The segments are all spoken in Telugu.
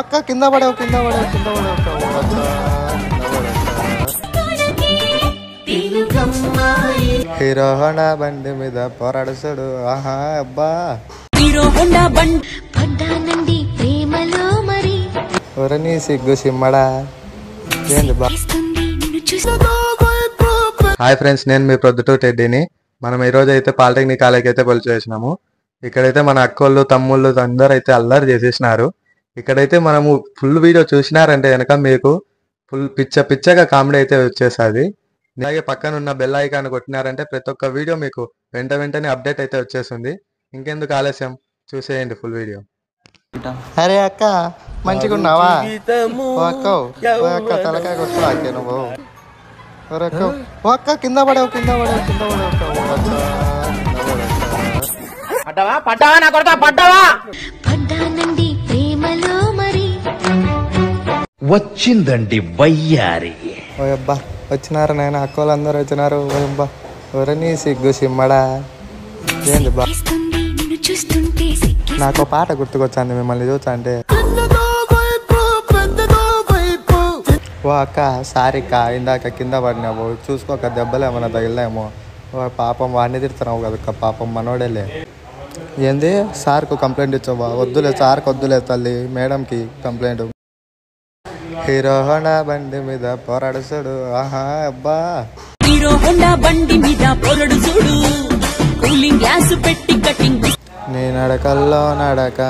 అక్క కింద పడేవు హీరో హోండా బండి మీద పోరాడుసాడు. ఆహా అబ్బా హీరో హోండా బండి ప్రేమలో మరి ఒరని సిగ్గు సిమ్మడా. హాయ్ ఫ్రెండ్స్, నేను మీ ప్రొద్దుటూ టెడ్డీని. మనం ఈరోజు అయితే పాలిటెక్నిక్ కాలేజ్ అయితే పొలిచి వేసినాము. ఇక్కడైతే మన అక్కోళ్ళు తమ్ముళ్ళు అందరూ అయితే అల్లరి చేసేసినారు. ఇక్కడైతే మనము ఫుల్ వీడియో చూసినారంటే కనుక మీకు ఫుల్ పిచ్చగా కామెడీ అయితే వచ్చేస్తుంది. అలాగే పక్కన ఉన్న బెల్ ఐకాన్ కొట్టినారంటే ప్రతి ఒక్క వీడియో మీకు వెంటనే అప్డేట్ అయితే వచ్చేస్తుంది. ఇంకెందుకు ఆలస్యం, చూసేయండి ఫుల్ వీడియో. అరే అక్క మంచిగా ఉన్నావా? అక్క తలకాయ కొట్టు అక్కే నువ్వు. అక్క కింద పడేవు వచ్చిందండి వయ్యారి. ఓయబ్బా వచ్చినారు నాయన, అక్కోళ్ళందరూ వచ్చినారు. ఓయబ్బా ఎవరని సిగ్గు సిమ్మడా. ఏంది బా, నాకు పాట గుర్తుకొచ్చాంది మిమ్మల్ని చూసా అంటే. ఓ అక్క సారిక్క, ఇందాక కింద పడినావు చూసుకోక, దెబ్బలు ఏమన్నా తగిలినాయేమో. పాపం వాడిని తిడుతున్నావు కదక్క, పాపం మనోడేలే. ఏంది సార్కు కంప్లైంట్ ఇచ్చావా? వద్దులే సార్కి, వద్దులే తల్లి, మేడంకి కంప్లైంట్. హీరో హోండా బండి మీద పోరాడుసాడు. ఆహా అబ్బా హీరో హోండా బండి మీద పోరాడు చూడు. కూలింగ్ గ్లాస్ పెట్టి కటింగ్ నీ నడకల్లో నడక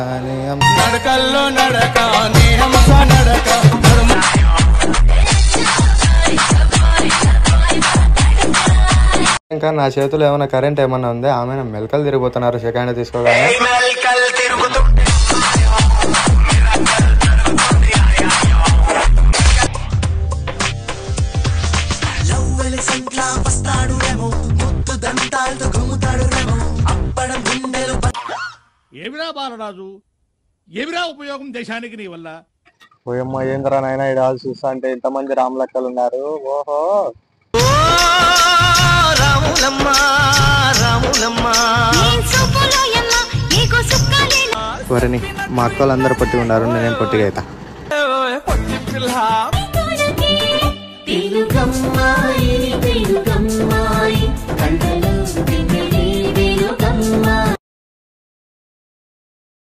ఇంకా నా చేతులు ఏమైనా కరెంట్ ఏమన్నా ఉంది? ఆమె మెలకలు తిరిగిపోతున్నారు సెకండ్ తీసుకోగానే. ఏమిరా బాలరాజు, ఏమిరా ఉపయోగం దేశానికి నీ వల్ల? ఓయమ్మ ఏంద్రా నాయన ఇడాలు చూస్తా అంటే ఇంతమంది రాములక్కలు ఉన్నారు. ఓహో వరని మా అక్కలు అందరు పొట్టిగా ఉన్నారు, నేనేం పొట్టిగా అవుతా.